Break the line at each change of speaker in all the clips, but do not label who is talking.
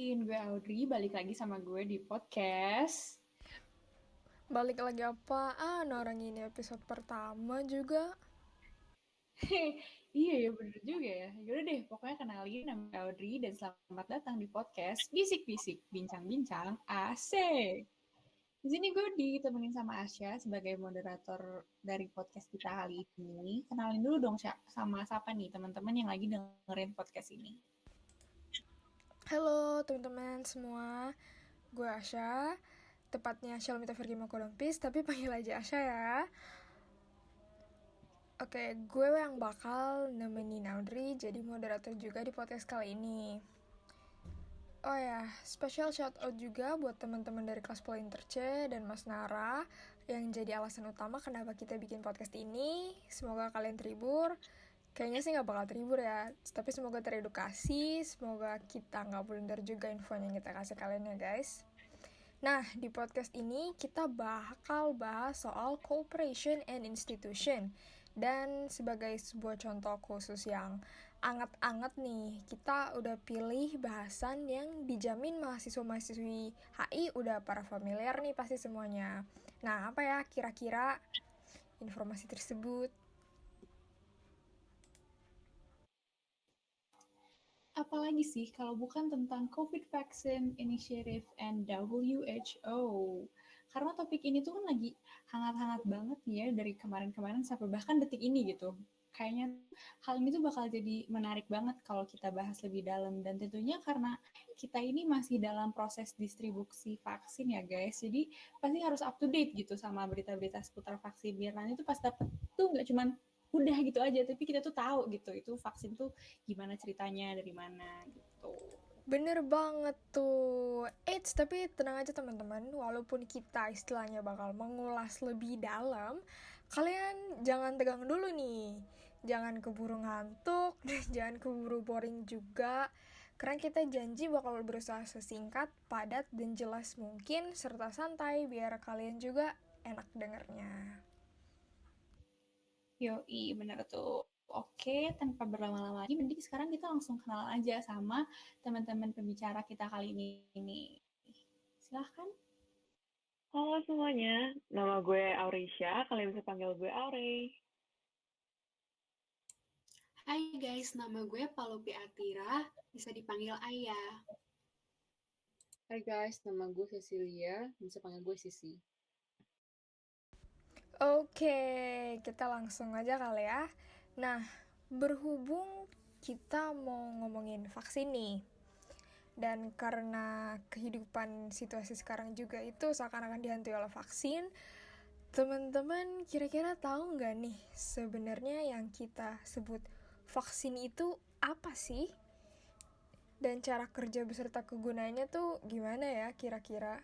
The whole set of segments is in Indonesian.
kenalin gue Audrey, balik lagi sama gue di podcast.
Balik lagi apaan orang ini episode pertama juga.
Iya ya bener juga ya. Yaudah deh, pokoknya kenalin nama gue Audrey dan selamat datang di podcast Bisik-Bisik, Bincang-Bincang Asik. Di sini gue ditemenin sama Asya sebagai moderator dari podcast kita kali ini. Kenalin dulu dong sama siapa nih teman-teman yang lagi dengerin podcast ini.
Halo teman-teman semua, gue Asya. Tepatnya Shalomita Vergima Kodompis, tapi panggil aja Asya ya. Oke, gue yang bakal nemenin Audrey jadi moderator juga di podcast kali ini. Oh ya, special shout out juga buat teman-teman dari kelas Polinter C dan Mas Nara yang jadi alasan utama kenapa kita bikin podcast ini. Semoga kalian terhibur. Kayaknya sih nggak bakal terhibur ya, tapi semoga teredukasi, semoga kita nggak blunder juga infonya yang kita kasih kalian ya guys. Nah, di podcast ini kita bakal bahas soal cooperation and institution. Dan sebagai sebuah contoh khusus yang anget-anget nih, kita udah pilih bahasan yang dijamin mahasiswa-mahasiswi HI udah para familiar nih pasti semuanya. Nah, apa ya kira-kira informasi tersebut?
Apalagi sih kalau bukan tentang COVID Vaccine Initiative and WHO. Karena topik ini tuh kan lagi hangat-hangat banget nih ya dari kemarin-kemarin sampai bahkan detik ini gitu. Kayaknya hal ini tuh bakal jadi menarik banget kalau kita bahas lebih dalam. Dan tentunya karena kita ini masih dalam proses distribusi vaksin ya guys. Jadi pasti harus up to date gitu sama berita-berita seputar vaksin. Biar nanti tuh pas dapet tuh nggak cuman udah gitu aja, tapi kita tuh tahu gitu itu vaksin tuh gimana ceritanya dari mana gitu.
Bener banget tuh. Eits, tapi tenang aja teman-teman. Walaupun kita istilahnya bakal mengulas lebih dalam, kalian jangan tegang dulu nih. Jangan keburu ngantuk dan jangan keburu boring juga. Karena kita janji bakal berusaha sesingkat, padat, dan jelas mungkin serta santai biar kalian juga enak dengernya.
Yoi, bener tuh. Oke, tanpa berlama-lama lagi, mending sekarang kita langsung kenalan aja sama teman-teman pembicara kita kali ini. Silahkan.
Halo semuanya, nama gue Auresia, kalian bisa panggil gue Aure.
Hai guys, nama gue Palopi Atira, bisa dipanggil Ayah.
Hai guys, nama gue Cecilia, bisa panggil gue Sisi.
Oke, kita langsung aja kali ya. Nah, berhubung kita mau ngomongin vaksin nih, dan karena kehidupan situasi sekarang juga itu seakan-akan dihantui oleh vaksin, teman-teman kira-kira tahu nggak nih sebenarnya yang kita sebut vaksin itu apa sih? Dan cara kerja beserta kegunaannya tuh gimana ya kira-kira?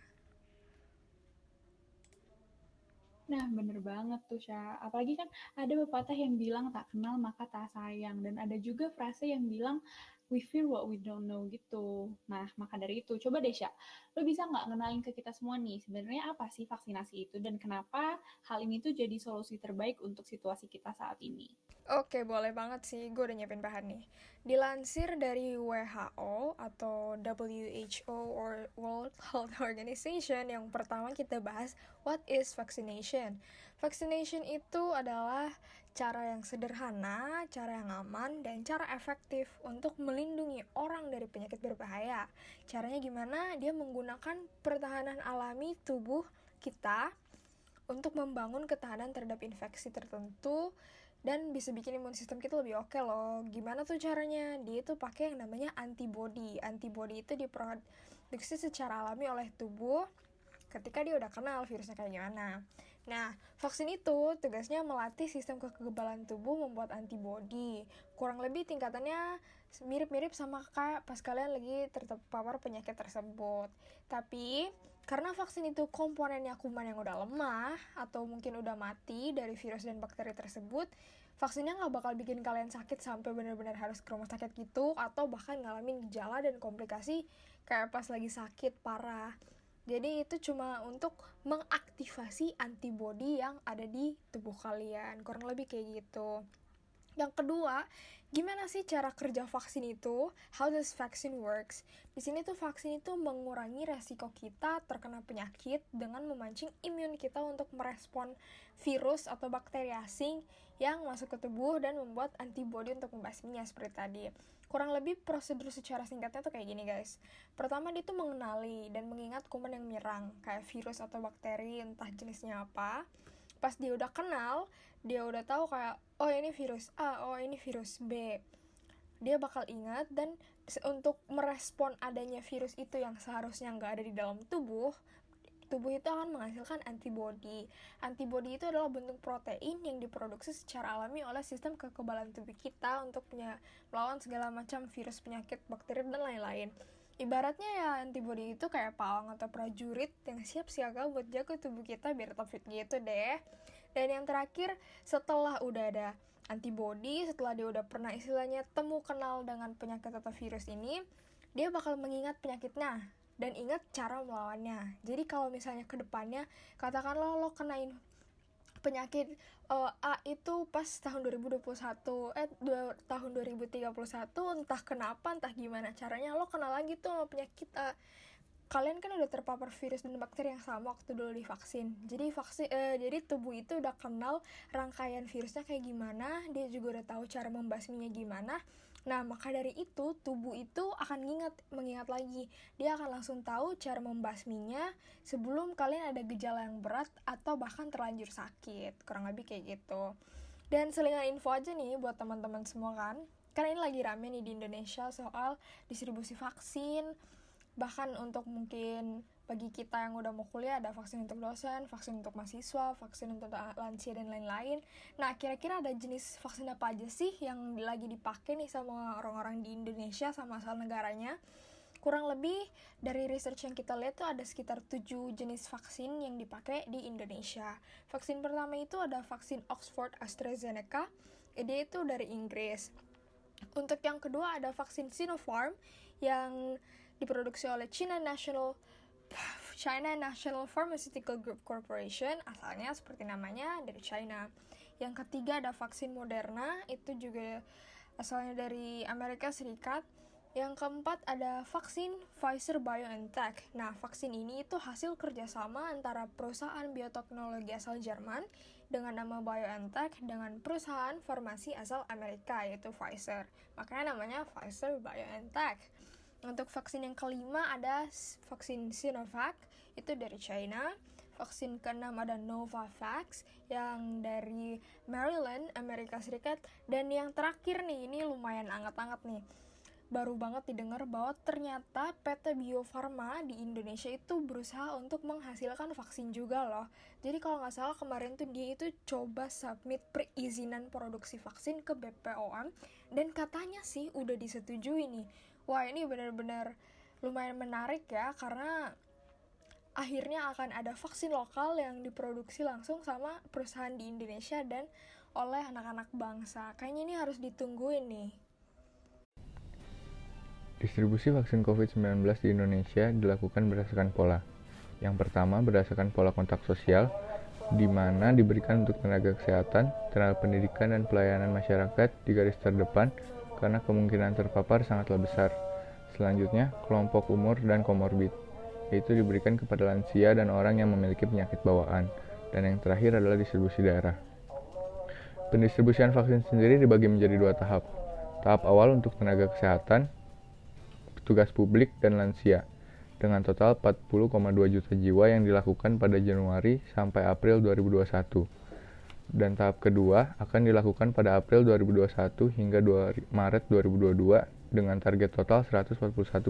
Nah, bener banget tuh, Syah. Apalagi kan ada pepatah yang bilang tak kenal maka tak sayang. Dan ada juga frase yang bilang we fear what we don't know gitu. Nah, maka dari itu, coba deh, Syah. Lo bisa nggak ngenalin ke kita semua nih, sebenarnya apa sih vaksinasi itu dan kenapa hal ini tuh jadi solusi terbaik untuk situasi kita saat ini?
Oke, boleh banget sih. Gue udah nyiapin bahan nih. Dilansir dari WHO atau WHO or World Health Organization, yang pertama kita bahas what is vaccination. Vaccination itu adalah cara yang sederhana, cara yang aman, dan cara efektif untuk melindungi orang dari penyakit berbahaya. Caranya gimana? Dia menggunakan pertahanan alami tubuh kita untuk membangun ketahanan terhadap infeksi tertentu dan bisa bikin imun sistem kita lebih oke loh. Gimana tuh caranya? Dia tuh pakai yang namanya antibody. Antibody itu diproduksi secara alami oleh tubuh ketika dia udah kenal virusnya kayak gimana. Nah, vaksin itu tugasnya melatih sistem kekebalan tubuh membuat antibody. Kurang lebih tingkatannya mirip-mirip sama kayak pas kalian lagi terpapar penyakit tersebut. Tapi karena vaksin itu komponennya kuman yang udah lemah atau mungkin udah mati dari virus dan bakteri tersebut, vaksinnya nggak bakal bikin kalian sakit sampai benar-benar harus ke rumah sakit gitu, atau bahkan ngalamin gejala dan komplikasi kayak pas lagi sakit parah. Jadi itu cuma untuk mengaktifasi antibody yang ada di tubuh kalian, kurang lebih kayak gitu. Yang kedua, gimana sih cara kerja vaksin itu? How does vaccine works? Di sini tuh vaksin itu mengurangi resiko kita terkena penyakit dengan memancing imun kita untuk merespon virus atau bakteri asing yang masuk ke tubuh dan membuat antibodi untuk membasminya seperti tadi. Kurang lebih prosedur secara singkatnya tuh kayak gini guys. Pertama dia tuh mengenali dan mengingat kuman yang menyerang, kayak virus atau bakteri entah jenisnya apa. Pas dia udah kenal, dia udah tahu kayak oh ini virus A, oh ini virus B. Dia bakal ingat dan untuk merespon adanya virus itu yang seharusnya nggak ada di dalam tubuh itu akan menghasilkan antibodi. Antibodi itu adalah bentuk protein yang diproduksi secara alami oleh sistem kekebalan tubuh kita untuk melawan segala macam virus, penyakit, bakteri, dan lain-lain. Ibaratnya ya antibodi itu kayak pawang atau prajurit yang siap siaga buat jaga tubuh kita biar tetap fit gitu deh. Dan yang terakhir, setelah udah ada antibodi, setelah dia udah pernah istilahnya temu kenal dengan penyakit atau virus ini, dia bakal mengingat penyakitnya dan ingat cara melawannya. Jadi kalau misalnya ke depannya, katakanlah lo kenain penyakit A itu pas tahun 2021, tahun 2031, entah kenapa, entah gimana caranya, lo kenal lagi tuh sama penyakit A. Kalian kan udah terpapar virus dan bakteri yang sama waktu dulu divaksin. Jadi tubuh itu udah kenal rangkaian virusnya kayak gimana, dia juga udah tahu cara membasminya gimana. Nah, maka dari itu tubuh itu akan mengingat lagi. Dia akan langsung tahu cara membasminya sebelum kalian ada gejala yang berat atau bahkan terlanjur sakit. Kurang lebih kayak gitu. Dan selingan info aja nih buat teman-teman semua kan. Karena ini lagi rame nih di Indonesia soal distribusi vaksin. Bahkan untuk mungkin bagi kita yang udah mau kuliah ada vaksin untuk dosen, vaksin untuk mahasiswa, vaksin untuk lansia dan lain-lain. Nah, kira-kira ada jenis vaksin apa aja sih yang lagi dipakai nih sama orang-orang di Indonesia sama asal negaranya? Kurang lebih dari research yang kita lihat tuh ada sekitar 7 jenis vaksin yang dipakai di Indonesia. Vaksin pertama itu ada vaksin Oxford AstraZeneca, dia itu dari Inggris. Untuk yang kedua ada vaksin Sinopharm yang diproduksi oleh China National Pharmaceutical Group Corporation, asalnya seperti namanya dari China. Yang ketiga ada vaksin Moderna, itu juga asalnya dari Amerika Serikat. Yang keempat ada vaksin Pfizer-BioNTech. Nah, vaksin ini itu hasil kerjasama antara perusahaan bioteknologi asal Jerman dengan nama BioNTech dengan perusahaan farmasi asal Amerika yaitu Pfizer. Makanya namanya Pfizer-BioNTech. Untuk vaksin yang kelima ada vaksin Sinovac, itu dari China. Vaksin keenam ada Novavax yang dari Maryland, Amerika Serikat. Dan yang terakhir nih, ini lumayan anget-anget nih. Baru banget didengar bahwa ternyata PT Bio Farma di Indonesia itu berusaha untuk menghasilkan vaksin juga loh. Jadi kalau nggak salah kemarin tuh dia itu coba submit perizinan produksi vaksin ke BPOM dan katanya sih udah disetujui nih. Wah, ini benar-benar lumayan menarik ya karena akhirnya akan ada vaksin lokal yang diproduksi langsung sama perusahaan di Indonesia dan oleh anak-anak bangsa. Kayaknya ini harus ditungguin nih.
Distribusi vaksin COVID-19 di Indonesia dilakukan berdasarkan pola. Yang pertama berdasarkan pola kontak sosial, di mana diberikan untuk tenaga kesehatan, tenaga pendidikan, dan pelayanan masyarakat di garis terdepan karena kemungkinan terpapar sangatlah besar. Selanjutnya, kelompok umur dan komorbid, yaitu diberikan kepada lansia dan orang yang memiliki penyakit bawaan. Dan yang terakhir adalah distribusi daerah. Pendistribusian vaksin sendiri dibagi menjadi 2 tahap. Tahap awal untuk tenaga kesehatan, petugas publik, dan lansia, dengan total 40,2 juta jiwa yang dilakukan pada Januari sampai April 2021. Dan tahap kedua akan dilakukan pada April 2021 hingga Maret 2022 dengan target total 141,3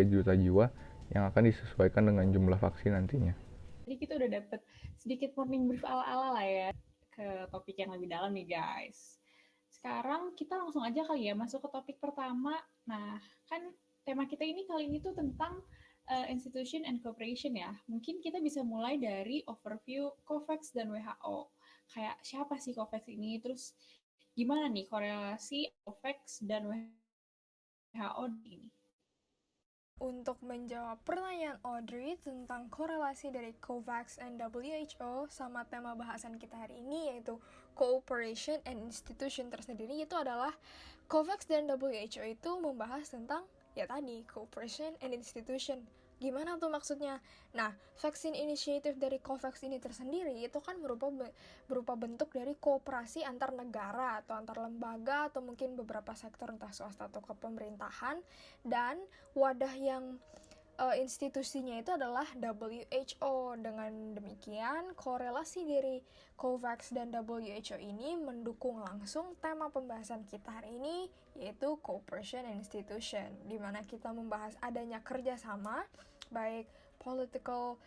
juta jiwa yang akan disesuaikan dengan jumlah vaksin nantinya.
Jadi kita udah dapet sedikit morning brief ala-ala lah ya ke topik yang lebih dalam nih guys. Sekarang kita langsung aja kali ya masuk ke topik pertama. Nah, kan tema kita ini kali ini tuh tentang institution and cooperation ya. Mungkin kita bisa mulai dari overview COVAX dan WHO. Kayak siapa sih COVAX ini? Terus gimana nih korelasi COVAX dan WHO ini?
untuk menjawab pertanyaan Audrey tentang korelasi dari COVAX and WHO sama tema bahasan kita hari ini yaitu Cooperation and Institution tersendiri, itu adalah COVAX dan WHO itu membahas tentang ya tadi Cooperation and Institution. Gimana tuh maksudnya? Nah, vaksin inisiatif dari COVAX ini tersendiri itu kan berupa bentuk dari kooperasi antar negara atau antar lembaga atau mungkin beberapa sektor entah swasta atau kepemerintahan, dan wadah yang institusinya itu adalah WHO. Dengan demikian, korelasi dari COVAX dan WHO ini mendukung langsung tema pembahasan kita hari ini, yaitu Cooperation and Institution, di mana kita membahas adanya kerjasama, baik political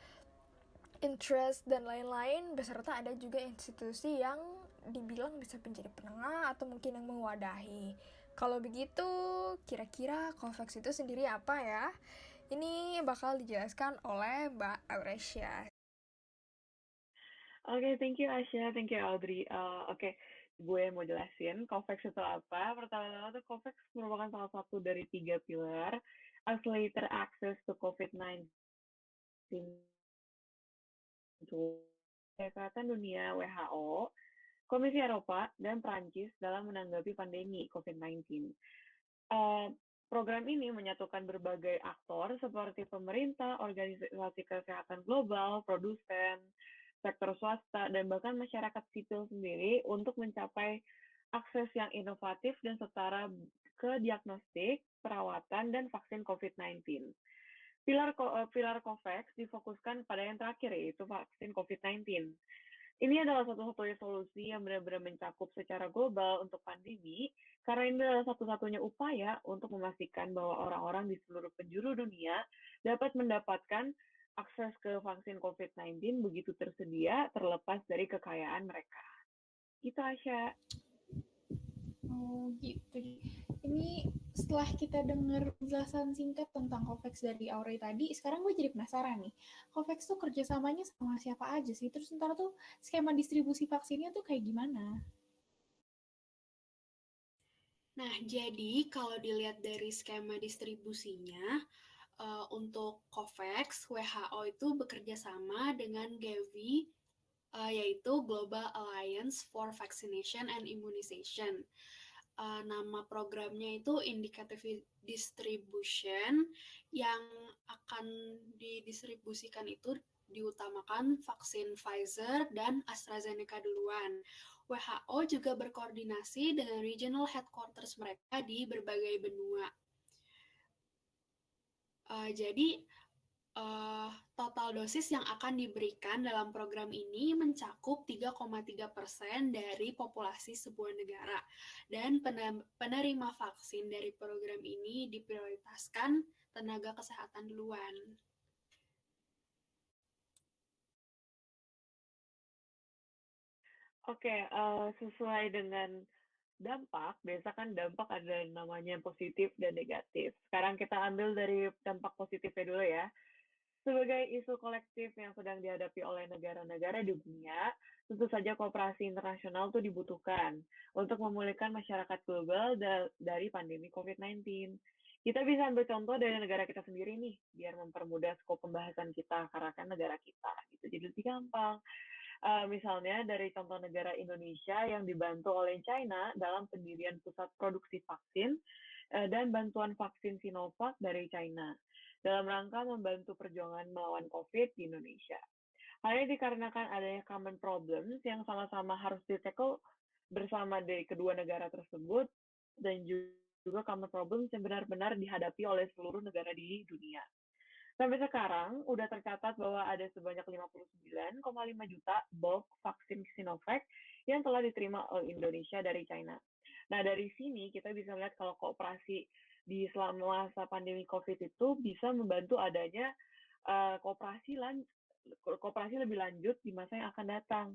interest dan lain-lain, beserta ada juga institusi yang dibilang bisa menjadi penengah atau mungkin yang mewadahi. Kalau begitu, kira-kira COVAX itu sendiri apa ya? Ini bakal dijelaskan oleh Mbak Auresia.
Oke, thank you Asya, thank you Audrey. Oke, gue mau jelasin COVAX itu apa. Pertama-tama tuh COVAX merupakan salah satu dari 3 pilar Accelerator Access to COVID-19 Kesehatan Dunia WHO, Komisi Eropa, dan Prancis dalam menanggapi pandemi COVID-19. Program ini menyatukan berbagai aktor seperti pemerintah, organisasi kesehatan global, produsen, sektor swasta, dan bahkan masyarakat sipil sendiri untuk mencapai akses yang inovatif dan setara ke diagnostik, perawatan, dan vaksin COVID-19. Pilar COVAX difokuskan pada yang terakhir, yaitu vaksin COVID-19. Ini adalah satu-satunya solusi yang benar-benar mencakup secara global untuk pandemi, karena ini adalah satu-satunya upaya untuk memastikan bahwa orang-orang di seluruh penjuru dunia dapat mendapatkan akses ke vaksin COVID-19 begitu tersedia, terlepas dari kekayaan mereka. Gitu, Asya.
Oh gitu. Ini setelah kita dengar penjelasan singkat tentang COVAX dari Aurel tadi, sekarang gue jadi penasaran nih. COVAX tuh kerjasamanya sama siapa aja sih? Terus ntar tuh skema distribusi vaksinnya tuh kayak gimana?
Nah, jadi kalau dilihat dari skema distribusinya, untuk COVAX, WHO itu bekerja sama dengan Gavi, yaitu Global Alliance for Vaccination and Immunization. Nama programnya itu Indicative Distribution, yang akan didistribusikan itu diutamakan vaksin Pfizer dan AstraZeneca duluan. WHO juga berkoordinasi dengan regional headquarters mereka di berbagai benua. Jadi total dosis yang akan diberikan dalam program ini mencakup 3,3% dari populasi sebuah negara, dan penerima vaksin dari program ini diprioritaskan tenaga kesehatan duluan.
Oke, sesuai dengan dampak, biasa kan dampak ada namanya positif dan negatif. Sekarang kita ambil dari dampak positifnya dulu ya. Sebagai isu kolektif yang sedang dihadapi oleh negara-negara di dunia, tentu saja kooperasi internasional itu dibutuhkan untuk memulihkan masyarakat global dari pandemi COVID-19. Kita bisa ambil contoh dari negara kita sendiri nih, biar mempermudah skop pembahasan kita, karena kan negara kita, gitu. Jadi lebih gampang. Misalnya dari contoh negara Indonesia yang dibantu oleh China dalam pendirian pusat produksi vaksin dan bantuan vaksin Sinovac dari China dalam rangka membantu perjuangan melawan COVID di Indonesia. Hal ini dikarenakan adanya common problems yang sama-sama harus di-tackle bersama dari kedua negara tersebut, dan juga common problems yang benar-benar dihadapi oleh seluruh negara di dunia. Sampai sekarang, udah tercatat bahwa ada sebanyak 59,5 juta bulk vaksin Sinovac yang telah diterima oleh Indonesia dari China. Nah, dari sini kita bisa melihat kalau kooperasi di selama masa pandemi COVID itu bisa membantu adanya kooperasi lebih lanjut di masa yang akan datang.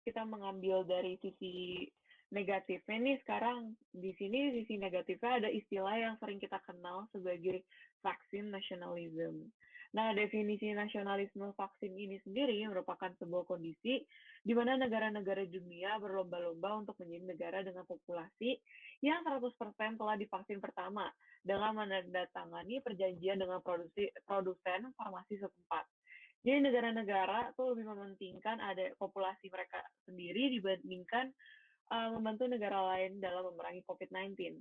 Kita mengambil dari sisi negatifnya nih sekarang. Di sini sisi negatifnya ada istilah yang sering kita kenal sebagai vaksin nationalism. Nah, definisi nasionalisme vaksin ini sendiri merupakan sebuah kondisi di mana negara-negara dunia berlomba-lomba untuk menjadi negara dengan populasi yang 100% telah divaksin pertama dengan menandatangani perjanjian dengan produsen farmasi setempat. Jadi negara-negara tuh lebih mementingkan ada populasi mereka sendiri dibandingkan membantu negara lain dalam memerangi COVID-19.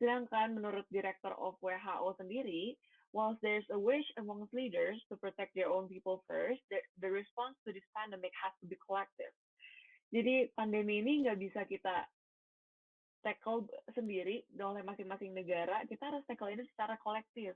Sedangkan menurut Director of WHO sendiri, whilst there's a wish amongst leaders to protect their own people first, the response to this pandemic has to be collective. Jadi pandemi ini nggak bisa kita tackle sendiri oleh masing-masing negara, kita harus tackle ini secara kolektif.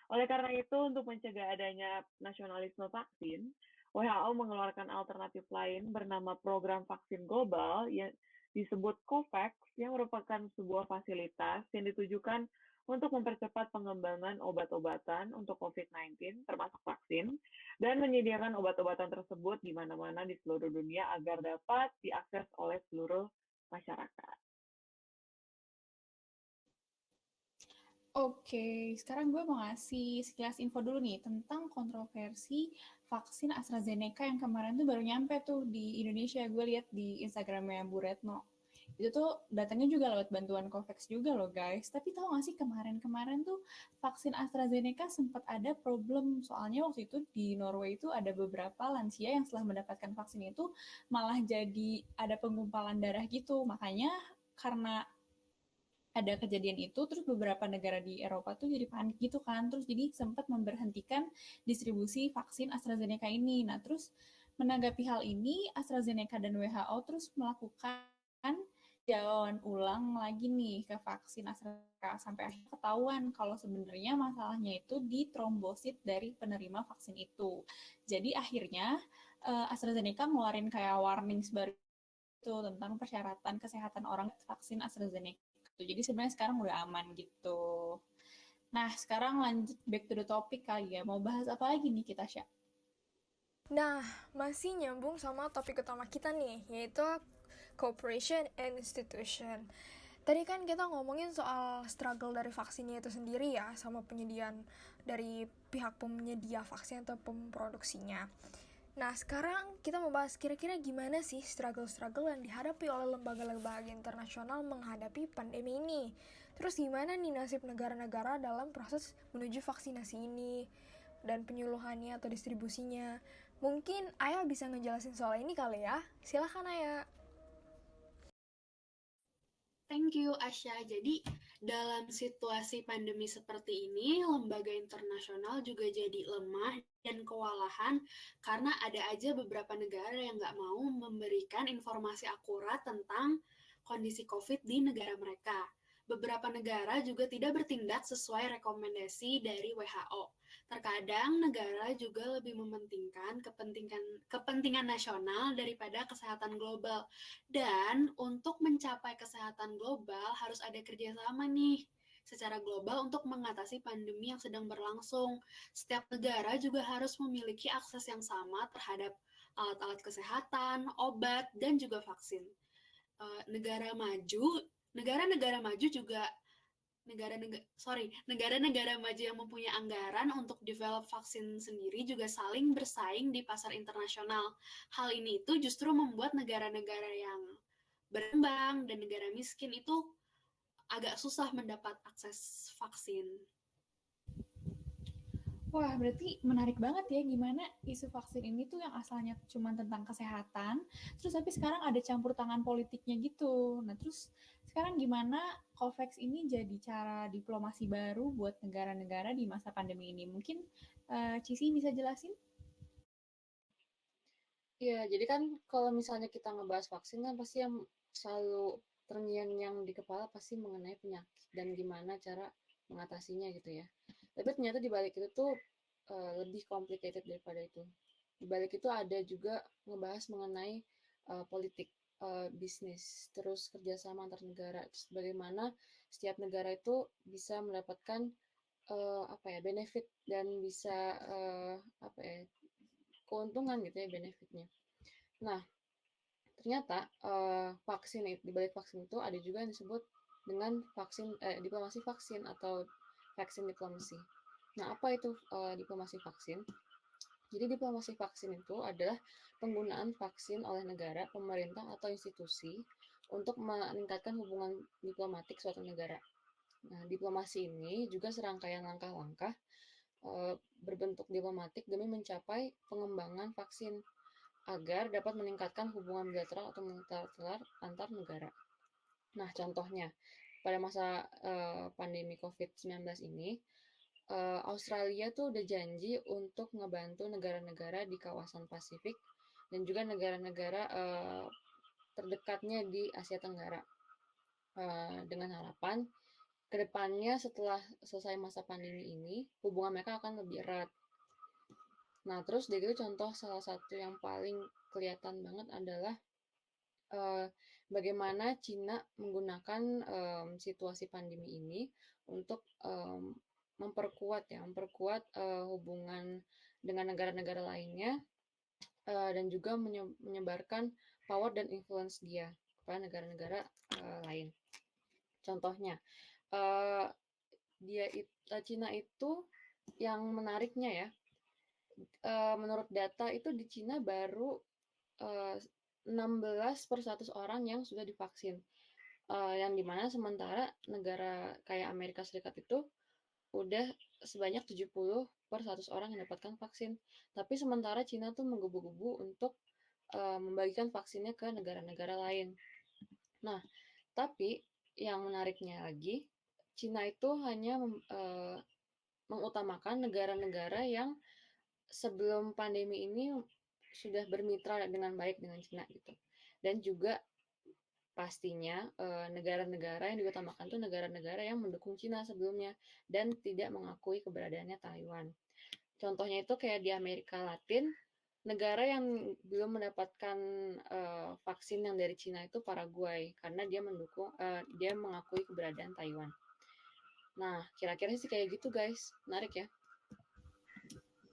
Oleh karena itu, untuk mencegah adanya nasionalisme vaksin, WHO mengeluarkan alternatif lain bernama Program Vaksin Global yang disebut COVAX, yang merupakan sebuah fasilitas yang ditujukan untuk mempercepat pengembangan obat-obatan untuk COVID-19, termasuk vaksin, dan menyediakan obat-obatan tersebut di mana-mana di seluruh dunia agar dapat diakses oleh seluruh masyarakat.
Oke, sekarang gue mau ngasih sekilas info dulu nih tentang kontroversi vaksin AstraZeneca yang kemarin tuh baru nyampe tuh di Indonesia. Gue lihat di Instagramnya Bu Retno. Itu tuh datanya juga lewat bantuan COVAX juga loh guys. Tapi tahu nggak sih kemarin tuh vaksin AstraZeneca sempat ada problem. Soalnya waktu itu di Norway itu ada beberapa lansia yang setelah mendapatkan vaksin itu malah jadi ada penggumpalan darah gitu. Makanya karena ada kejadian itu, terus beberapa negara di Eropa tuh jadi panik gitu kan, terus jadi sempat memberhentikan distribusi vaksin AstraZeneca ini. Nah, terus menanggapi hal ini, AstraZeneca dan WHO terus melakukan jalan ulang lagi nih ke vaksin AstraZeneca sampai akhirnya ketahuan kalau sebenarnya masalahnya itu di trombosit dari penerima vaksin itu. Jadi akhirnya AstraZeneca ngeluarin kayak warnings baru itu tentang persyaratan kesehatan orang vaksin AstraZeneca. Jadi sebenarnya sekarang udah aman gitu. Nah, sekarang lanjut back to the topic kali ya. Mau bahas apa lagi nih kita, Sya?
Nah, masih nyambung sama topik utama kita nih, yaitu cooperation and institution. Tadi kan kita ngomongin soal struggle dari vaksinnya itu sendiri ya, sama penyediaan dari pihak penyedia vaksin atau pemproduksinya. Nah, sekarang kita membahas kira-kira gimana sih struggle-struggle yang dihadapi oleh lembaga-lembaga internasional menghadapi pandemi ini. Terus gimana nih nasib negara-negara dalam proses menuju vaksinasi ini dan penyuluhannya atau distribusinya. Mungkin Ayah bisa ngejelasin soal ini kali ya. Silahkan Ayah.
Thank you, Asya. Jadi, dalam situasi pandemi seperti ini, lembaga internasional juga jadi lemah dan kewalahan karena ada aja beberapa negara yang nggak mau memberikan informasi akurat tentang kondisi COVID di negara mereka. Beberapa negara juga tidak bertindak sesuai rekomendasi dari WHO. Terkadang negara juga lebih mementingkan kepentingan nasional daripada kesehatan global. Dan untuk mencapai kesehatan global harus ada kerjasama nih secara global untuk mengatasi pandemi yang sedang berlangsung. Setiap negara juga harus memiliki akses yang sama terhadap alat-alat kesehatan, obat, dan juga vaksin. Negara-negara maju juga negara-negara maju yang mempunyai anggaran untuk develop vaksin sendiri juga saling bersaing di pasar internasional. Hal ini itu justru membuat negara-negara yang berkembang dan negara miskin itu agak susah mendapat akses vaksin.
Wah, berarti menarik banget ya gimana isu vaksin ini tuh yang asalnya cuma tentang kesehatan, terus tapi sekarang ada campur tangan politiknya gitu. Nah, terus sekarang gimana COVAX ini jadi cara diplomasi baru buat negara-negara di masa pandemi ini? Mungkin Cici bisa jelasin?
Iya, jadi kan kalau misalnya kita ngebahas vaksin kan pasti yang selalu terngiang-ngiang di kepala pasti mengenai penyakit dan gimana cara mengatasinya gitu ya. Tapi ternyata di balik itu tuh lebih complicated daripada itu. Di balik itu ada juga ngebahas mengenai politik, bisnis, terus kerjasama antar negara, terus bagaimana setiap negara itu bisa mendapatkan benefit dan bisa keuntungan gitu ya benefitnya. Nah, ternyata vaksin di balik vaksin itu ada juga yang disebut dengan diplomasi vaksin atau vaksin diplomasi. Nah, apa itu diplomasi vaksin? Jadi diplomasi vaksin itu adalah penggunaan vaksin oleh negara, pemerintah, atau institusi untuk meningkatkan hubungan diplomatik suatu negara. Nah, diplomasi ini juga serangkaian langkah-langkah berbentuk diplomatik demi mencapai pengembangan vaksin agar dapat meningkatkan hubungan bilateral atau multilateral antar negara. Nah, contohnya, pada masa pandemi COVID-19 ini, Australia tuh udah janji untuk ngebantu negara-negara di kawasan Pasifik dan juga negara-negara terdekatnya di Asia Tenggara. Dengan harapan kedepannya setelah selesai masa pandemi ini, hubungan mereka akan lebih erat. Nah, terus dari itu contoh salah satu yang paling kelihatan banget adalah bagaimana Cina menggunakan situasi pandemi ini untuk memperkuat hubungan dengan negara-negara lainnya dan juga menyebarkan power dan influence dia kepada negara-negara lain. Contohnya, Cina itu yang menariknya ya, menurut data itu di Cina baru 16 per 100 orang yang sudah divaksin. Yang dimana sementara negara kayak Amerika Serikat itu udah sebanyak 70 per 100 orang yang mendapatkan vaksin. Tapi sementara Cina tuh menggebu-gebu untuk membagikan vaksinnya ke negara-negara lain. Nah, tapi yang menariknya lagi, Cina itu hanya mengutamakan negara-negara yang sebelum pandemi ini sudah bermitra dengan baik dengan Cina gitu. Dan juga pastinya negara-negara yang diutamakan tuh negara-negara yang mendukung Cina sebelumnya dan tidak mengakui keberadaannya Taiwan. Contohnya itu kayak di Amerika Latin, negara yang belum mendapatkan vaksin yang dari Cina itu Paraguay karena dia mengakui keberadaan Taiwan. Nah, kira-kira sih kayak gitu guys, menarik ya.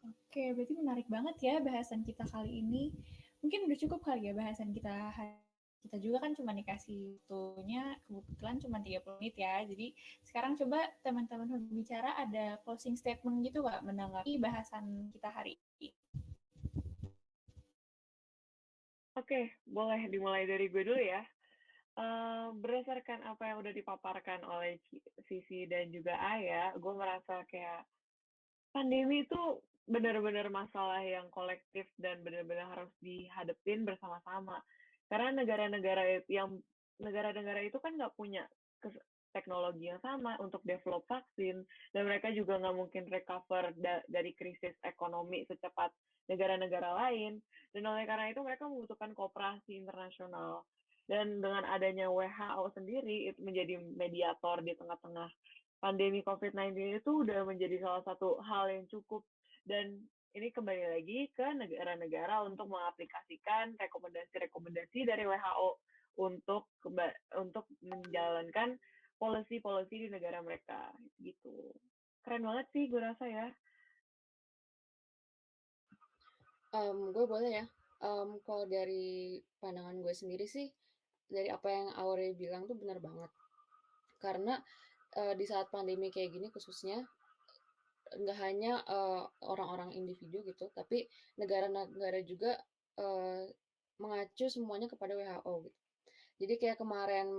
Oke, berarti menarik banget ya bahasan kita kali ini. Mungkin udah cukup kali ya bahasan kita. Kita juga kan cuma dikasih waktunya kebetulan cuma 30 menit ya. Jadi sekarang coba teman-teman bicara ada closing statement gitu Kak menanggapi bahasan kita hari ini.
Oke, boleh dimulai dari gue dulu ya. Berdasarkan apa yang udah dipaparkan oleh Sisi dan juga Aya, gue merasa kayak pandemi itu benar-benar masalah yang kolektif dan benar-benar harus dihadapin bersama-sama. Karena negara-negara itu kan nggak punya teknologi yang sama untuk develop vaksin, dan mereka juga nggak mungkin recover dari krisis ekonomi secepat negara-negara lain. Dan oleh karena itu mereka membutuhkan kooperasi internasional. Dan dengan adanya WHO sendiri itu menjadi mediator di tengah-tengah pandemi COVID-19 itu udah menjadi salah satu hal yang cukup, dan ini kembali lagi ke negara-negara untuk mengaplikasikan rekomendasi-rekomendasi dari WHO untuk menjalankan policy-policy di negara mereka gitu. Keren banget sih gue rasa ya.
Gue boleh ya. Kalau dari pandangan gue sendiri sih, dari apa yang Aure bilang tuh benar banget. Karena di saat pandemi kayak gini khususnya, nggak hanya orang-orang individu gitu, tapi negara-negara juga mengacu semuanya kepada WHO gitu. Jadi kayak kemarin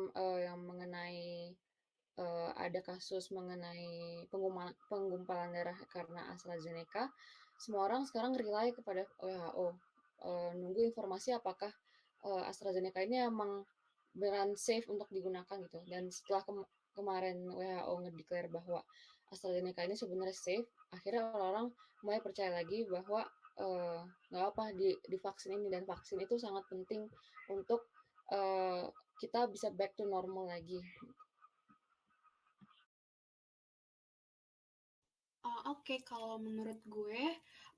yang mengenai ada kasus mengenai penggumpalan darah karena AstraZeneca, semua orang sekarang rely kepada WHO, nunggu informasi apakah AstraZeneca ini emang beneran safe untuk digunakan gitu. Dan setelah kemarin WHO ngedeklar bahwa AstraZeneca ini sebenarnya safe, akhirnya orang-orang mulai percaya lagi bahwa nggak apa di vaksin ini, dan vaksin itu sangat penting untuk kita bisa back to normal lagi.
Oke, kalau menurut gue,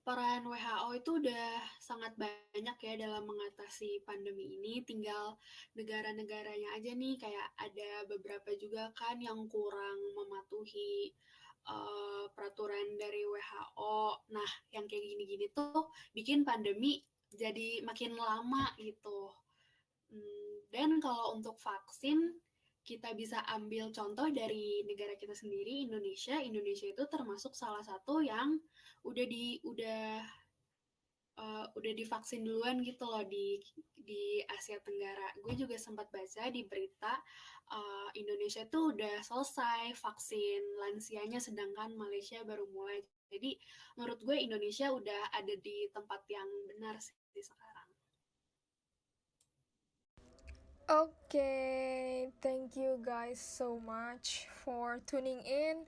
peran WHO itu udah sangat banyak ya dalam mengatasi pandemi ini. Tinggal negara-negaranya aja nih, kayak ada beberapa juga kan yang kurang mematuhi peraturan dari WHO. Nah, yang kayak gini-gini tuh bikin pandemi jadi makin lama gitu. Dan kalau untuk vaksin, kita bisa ambil contoh dari negara kita sendiri, Indonesia. Indonesia itu termasuk salah satu yang udah divaksin duluan gitu loh di Asia Tenggara. Gue juga sempat baca di berita Indonesia tuh udah selesai vaksin lansianya, sedangkan Malaysia baru mulai. Jadi menurut gue Indonesia udah ada di tempat yang benar sih sekarang.
Okay, thank you guys so much for tuning in.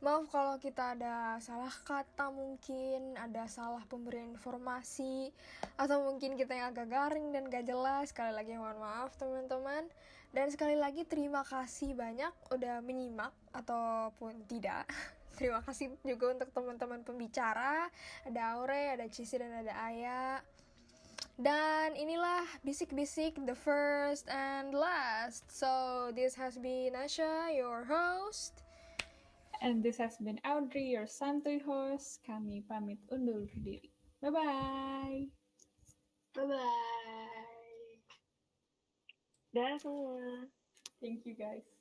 Maaf kalau kita ada salah kata mungkin, ada salah pemberian informasi, atau mungkin kita yang agak garing dan gak jelas. Sekali lagi mohon maaf teman-teman. Dan sekali lagi terima kasih banyak udah menyimak ataupun tidak. Terima kasih juga untuk teman-teman pembicara. Ada Aure, ada Cici, dan ada Aya. Dan inilah bisik-bisik the first and last. So this has been Asha, your host.
And this has been Audrey, your santuy host. Kami pamit undur diri. Bye-bye.
Bye-bye.
Dah semua.
Thank you guys.